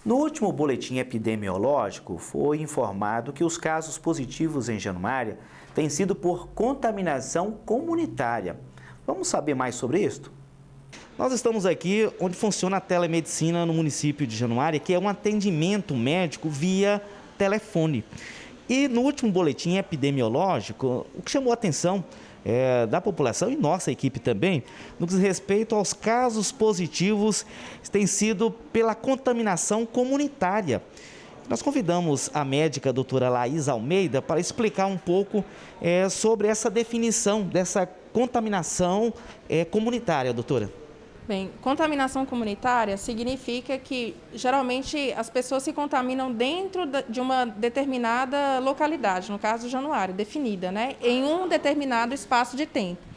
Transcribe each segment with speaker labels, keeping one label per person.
Speaker 1: No último boletim epidemiológico, foi informado que os casos positivos em Januária têm sido por contaminação comunitária. Vamos saber mais sobre isso? Nós estamos aqui onde funciona a telemedicina no município de Januária, que é um atendimento médico via telefone. E no último boletim epidemiológico, o que chamou a atenção da população e nossa equipe também, no que diz respeito aos casos positivos, tem sido pela contaminação comunitária. Nós convidamos a médica a doutora Laís Almeida para explicar um pouco sobre essa definição dessa contaminação comunitária, doutora.
Speaker 2: Bem, contaminação comunitária significa que, geralmente, as pessoas se contaminam dentro de uma determinada localidade, no caso de Januária, definida, né, em um determinado espaço de tempo.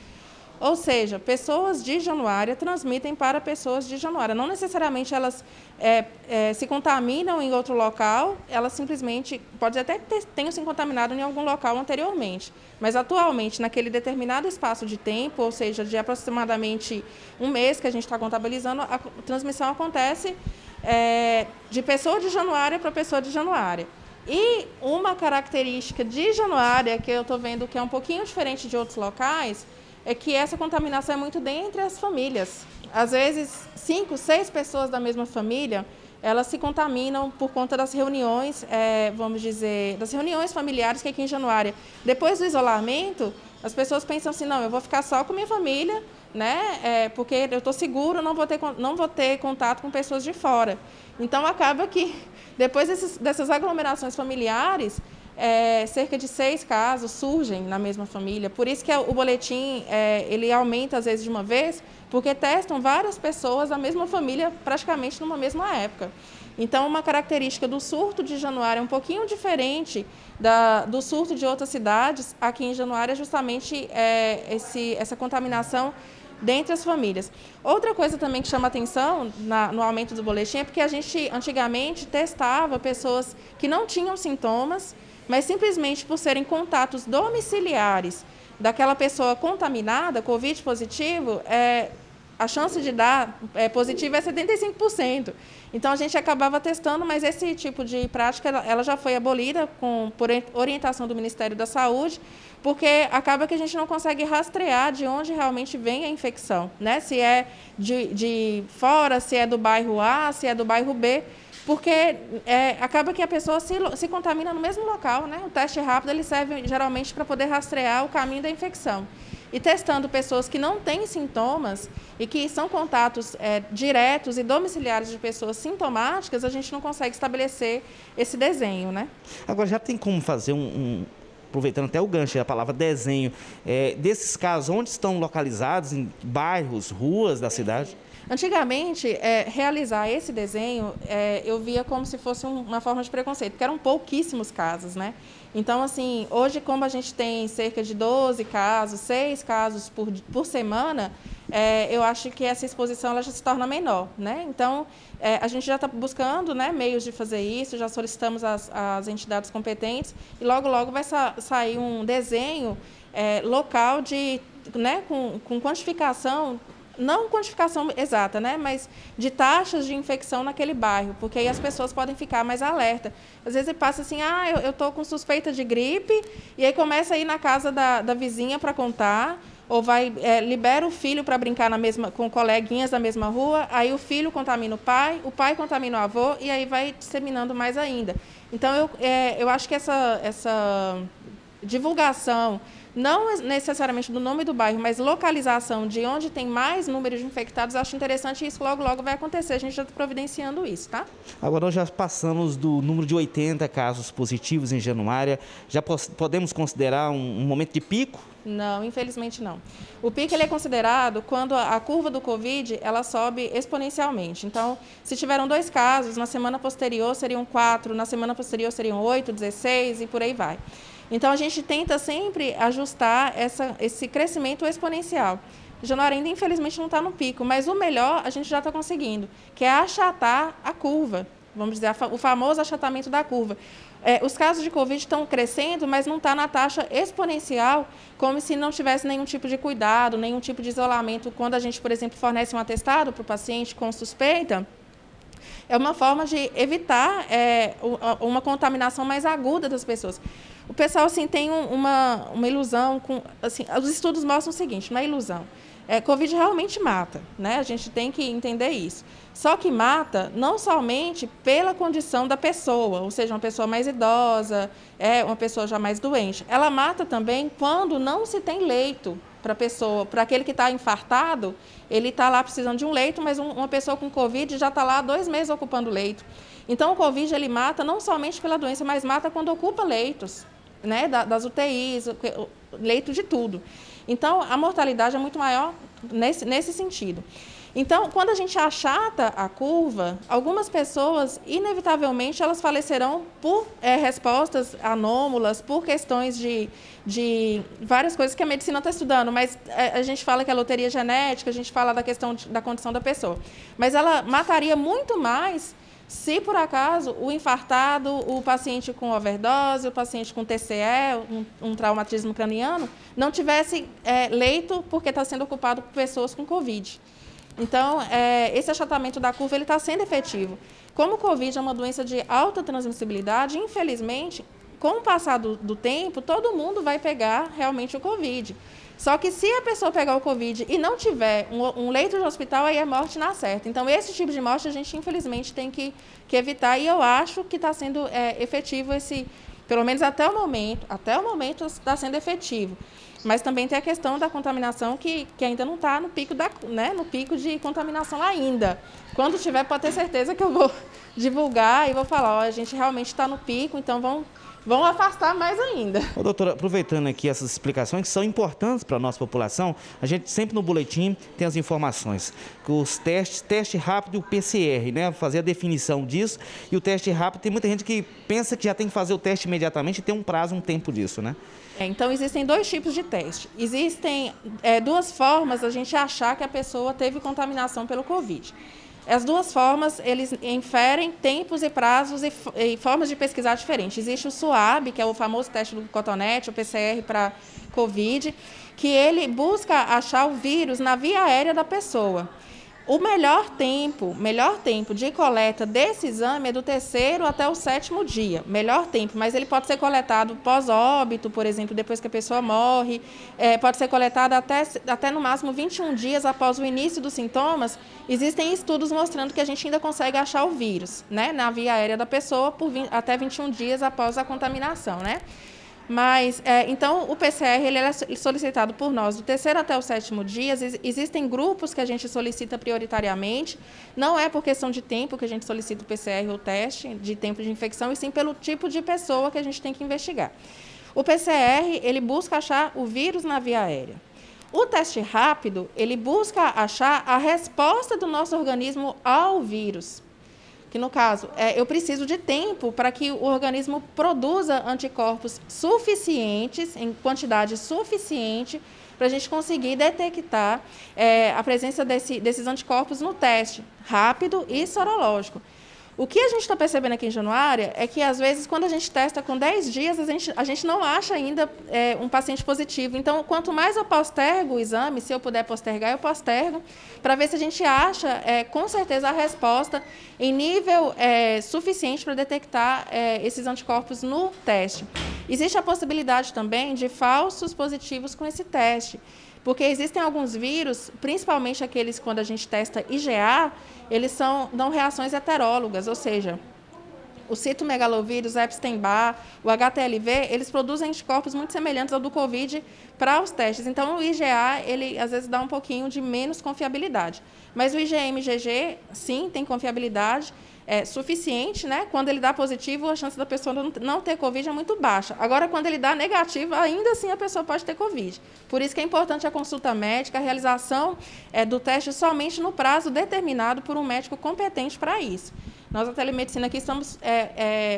Speaker 2: Ou seja, pessoas de Januária transmitem para pessoas de Januária. Não necessariamente elas se contaminam em outro local, elas simplesmente, pode até tenham se contaminado em algum local anteriormente, mas atualmente, naquele determinado espaço de tempo, ou seja, de aproximadamente um mês que a gente está contabilizando, a transmissão acontece de pessoa de Januária para pessoa de Januária. E uma característica de Januária, que eu estou vendo que é um pouquinho diferente de outros locais, é que essa contaminação é muito dentre as famílias. Às vezes, 5, 6 pessoas da mesma família, elas se contaminam por conta das reuniões, vamos dizer, das reuniões familiares que aqui em Januária. Depois do isolamento, as pessoas pensam assim, não, eu vou ficar só com minha família, né, porque eu estou seguro, não vou ter contato com pessoas de fora. Então, acaba que, depois dessas aglomerações familiares, cerca de 6 casos surgem na mesma família. Por isso que o boletim ele aumenta às vezes de uma vez, porque testam várias pessoas da mesma família praticamente numa mesma época. Então, uma característica do surto de Januária é um pouquinho diferente do surto de outras cidades. Aqui em Januária, justamente essa contaminação dentre as famílias. Outra coisa também que chama atenção no aumento do boletim é porque a gente antigamente testava pessoas que não tinham sintomas, mas simplesmente por serem contatos domiciliares daquela pessoa contaminada, Covid positivo, a chance de dar positivo é 75%. Então, a gente acabava testando, mas esse tipo de prática ela já foi abolida por orientação do Ministério da Saúde, porque acaba que a gente não consegue rastrear de onde realmente vem a infecção, né? Se é de fora, se é do bairro A, se é do bairro B, porque acaba que a pessoa se contamina no mesmo local, né? O teste rápido ele serve geralmente para poder rastrear o caminho da infecção. E testando pessoas que não têm sintomas e que são contatos diretos e domiciliares de pessoas sintomáticas, a gente não consegue estabelecer esse desenho, né?
Speaker 1: Agora, já tem como fazer aproveitando até o gancho, a palavra desenho, desses casos, onde estão localizados, em bairros, ruas da cidade?
Speaker 2: Antigamente, realizar esse desenho, eu via como se fosse uma forma de preconceito, porque eram pouquíssimos casos, né? Então, assim, hoje, como a gente tem cerca de 12 casos, 6 casos por semana, eu acho que essa exposição ela já se torna menor, né? Então, a gente já está buscando, né, meios de fazer isso, já solicitamos às entidades competentes e logo, logo vai sair um desenho local né, com quantificação, não quantificação exata, né, mas de taxas de infecção naquele bairro, porque aí as pessoas podem ficar mais alerta. Às vezes passa assim, eu estou com suspeita de gripe, e aí começa a ir na casa da vizinha para contar, ou libera o filho para brincar com coleguinhas da mesma rua, aí o filho contamina o pai contamina o avô, e aí vai disseminando mais ainda. Então, eu acho que essa divulgação, não necessariamente do nome do bairro, mas localização de onde tem mais número de infectados, acho interessante e isso logo, logo vai acontecer. A gente já está providenciando isso, tá?
Speaker 1: Agora, nós já passamos do número de 80 casos positivos em Januária. Já podemos considerar um momento de pico?
Speaker 2: Não, infelizmente não. O pico ele é considerado quando a curva do Covid ela sobe exponencialmente. Então, se tiveram 2 casos, na semana posterior seriam 4, na semana posterior seriam 8, 16 e por aí vai. Então, a gente tenta sempre ajustar esse crescimento exponencial. Januária ainda, infelizmente, não está no pico, mas o melhor a gente já está conseguindo, que é achatar a curva, vamos dizer, o famoso achatamento da curva. Os casos de Covid estão crescendo, mas não está na taxa exponencial, como se não tivesse nenhum tipo de cuidado, nenhum tipo de isolamento. Quando a gente, por exemplo, fornece um atestado para o paciente com suspeita, é uma forma de evitar uma contaminação mais aguda das pessoas. O pessoal assim, tem uma ilusão, assim, os estudos mostram o seguinte, não é ilusão. Covid realmente mata, né? A gente tem que entender isso. Só que mata não somente pela condição da pessoa, ou seja, uma pessoa mais idosa, uma pessoa já mais doente. Ela mata também quando não se tem leito para a pessoa, para aquele que está infartado, ele está lá precisando de um leito, mas uma pessoa com Covid já está lá há 2 meses ocupando leito. Então, o Covid ele mata não somente pela doença, mas mata quando ocupa leitos, né? Das UTIs, leito de tudo. Então, a mortalidade é muito maior nesse sentido. Então, quando a gente achata a curva, algumas pessoas, inevitavelmente, elas falecerão por respostas anômalas, por questões de várias coisas que a medicina está estudando, mas a gente fala que é loteria genética, a gente fala da questão da condição da pessoa. Mas ela mataria muito mais se, por acaso, o infartado, o paciente com overdose, o paciente com TCE, um traumatismo craniano, não tivesse leito porque está sendo ocupado por pessoas com Covid. Então, esse achatamento da curva está sendo efetivo. Como o Covid é uma doença de alta transmissibilidade, infelizmente, com o passar do tempo, todo mundo vai pegar realmente o Covid. Só que se a pessoa pegar o Covid e não tiver um leito de hospital, aí é morte na certa. Então, esse tipo de morte a gente, infelizmente, tem que evitar. E eu acho que está sendo efetivo pelo menos até o momento está sendo efetivo. Mas também tem a questão da contaminação que ainda não está no pico no pico de contaminação ainda. Quando tiver, pode ter certeza que eu vou divulgar e vou falar, a gente realmente está no pico, então vão afastar mais ainda.
Speaker 1: Ô, doutora, aproveitando aqui essas explicações que são importantes para a nossa população, a gente sempre no boletim tem as informações, que os teste rápido e o PCR, né? Fazer a definição disso. E o teste rápido, tem muita gente que pensa que já tem que fazer o teste imediatamente e tem um prazo, um tempo disso, né?
Speaker 2: Então, existem 2 tipos de teste. Existem 2 formas da gente achar que a pessoa teve contaminação pelo Covid. As 2 formas, eles inferem tempos e prazos e formas de pesquisar diferentes. Existe o SUAB, que é o famoso teste do cotonete, o PCR para Covid, que ele busca achar o vírus na via aérea da pessoa. O melhor tempo de coleta desse exame é do 3º até o 7º dia. Melhor tempo, mas ele pode ser coletado pós-óbito, por exemplo, depois que a pessoa morre. Pode ser coletado até no máximo 21 dias após o início dos sintomas. Existem estudos mostrando que a gente ainda consegue achar o vírus, né, na via aérea da pessoa até 21 dias após a contaminação, né? Mas, então, o PCR ele é solicitado por nós do 3º até o 7º dia. Existem grupos que a gente solicita prioritariamente. Não é por questão de tempo que a gente solicita o PCR ou o teste, de tempo de infecção, e sim pelo tipo de pessoa que a gente tem que investigar. O PCR, ele busca achar o vírus na via aérea. O teste rápido, ele busca achar a resposta do nosso organismo ao vírus. Que, no caso, eu preciso de tempo para que o organismo produza anticorpos suficientes, em quantidade suficiente, para a gente conseguir detectar a presença desses anticorpos no teste rápido e sorológico. O que a gente está percebendo aqui em Januária é que, às vezes, quando a gente testa com 10 dias, a gente não acha ainda um paciente positivo. Então, quanto mais eu postergo o exame, se eu puder postergar, eu postergo, para ver se a gente acha, com certeza, a resposta em nível suficiente para detectar esses anticorpos no teste. Existe a possibilidade também de falsos positivos com esse teste. Porque existem alguns vírus, principalmente aqueles quando a gente testa IgA, eles dão reações heterólogas, ou seja, o citomegalovírus, Epstein-Barr, o HTLV, eles produzem anticorpos muito semelhantes ao do Covid para os testes. Então, o IgA, ele às vezes dá um pouquinho de menos confiabilidade. Mas o IgM-IgG, sim, tem confiabilidade suficiente, né? Quando ele dá positivo, a chance da pessoa não ter Covid é muito baixa. Agora, quando ele dá negativo, ainda assim a pessoa pode ter Covid. Por isso que é importante a consulta médica, a realização do teste somente no prazo determinado por um médico competente para isso. Nós, da telemedicina, aqui estamos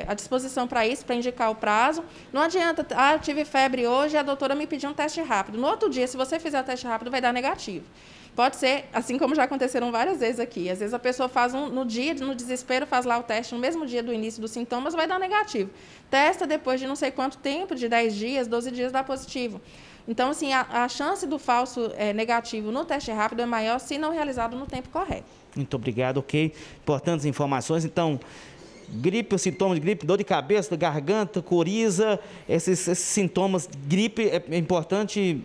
Speaker 2: à disposição para isso, para indicar o prazo. Não adianta, eu tive febre hoje e a doutora me pediu um teste rápido. No outro dia, se você fizer o teste rápido, vai dar negativo. Pode ser, assim como já aconteceram várias vezes aqui. Às vezes a pessoa faz no desespero, faz lá o teste no mesmo dia do início dos sintomas, vai dar negativo. Testa depois de não sei quanto tempo, de 10 dias, 12 dias, dá positivo. Então, assim, a chance do falso negativo no teste rápido é maior se não realizado no tempo correto.
Speaker 1: Muito obrigado, ok. Importantes informações. Então, gripe, os sintomas de gripe, dor de cabeça, garganta, coriza, esses sintomas de gripe é importante.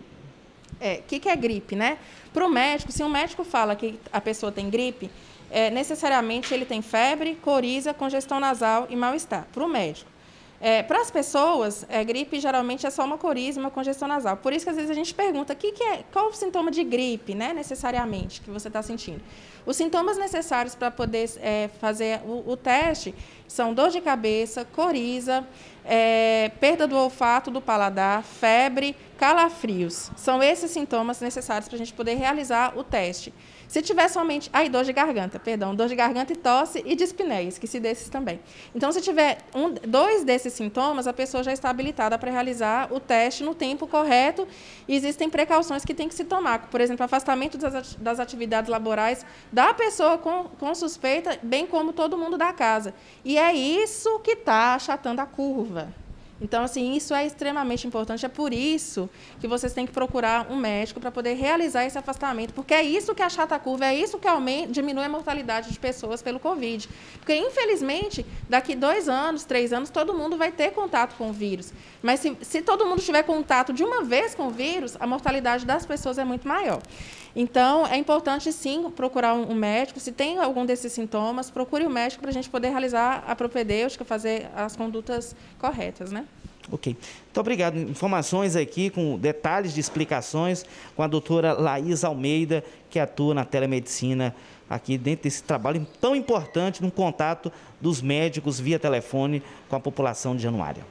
Speaker 2: O que é gripe, né? Para o médico, se um médico fala que a pessoa tem gripe, necessariamente ele tem febre, coriza, congestão nasal e mal-estar. Para o médico. Para as pessoas, gripe geralmente é só uma coriza, uma congestão nasal. Por isso que às vezes a gente pergunta qual o sintoma de gripe, né, necessariamente, que você está sentindo. Os sintomas necessários para poder fazer o teste são dor de cabeça, coriza, perda do olfato, do paladar, febre, calafrios. São esses sintomas necessários para a gente poder realizar o teste. Se tiver somente... dor de garganta e tosse e dispneia, esqueci desses também. Então, se tiver dois desses sintomas, a pessoa já está habilitada para realizar o teste no tempo correto e existem precauções que tem que se tomar. Por exemplo, afastamento das atividades laborais da pessoa com suspeita, bem como todo mundo da casa. E é isso que está achatando a curva. Então, assim, isso é extremamente importante. É por isso que vocês têm que procurar um médico para poder realizar esse afastamento, porque é isso que achata a curva, é isso que diminui a mortalidade de pessoas pelo Covid. Porque, infelizmente, daqui 2 anos, 3 anos, todo mundo vai ter contato com o vírus. Mas se todo mundo tiver contato de uma vez com o vírus, a mortalidade das pessoas é muito maior. Então, é importante, sim, procurar um médico. Se tem algum desses sintomas, procure o médico para a gente poder realizar a propedêutica, fazer as condutas corretas, né?
Speaker 1: Ok. Muito obrigado. Informações aqui com detalhes de explicações com a doutora Laís Almeida, que atua na telemedicina aqui dentro desse trabalho tão importante no contato dos médicos via telefone com a população de Januária.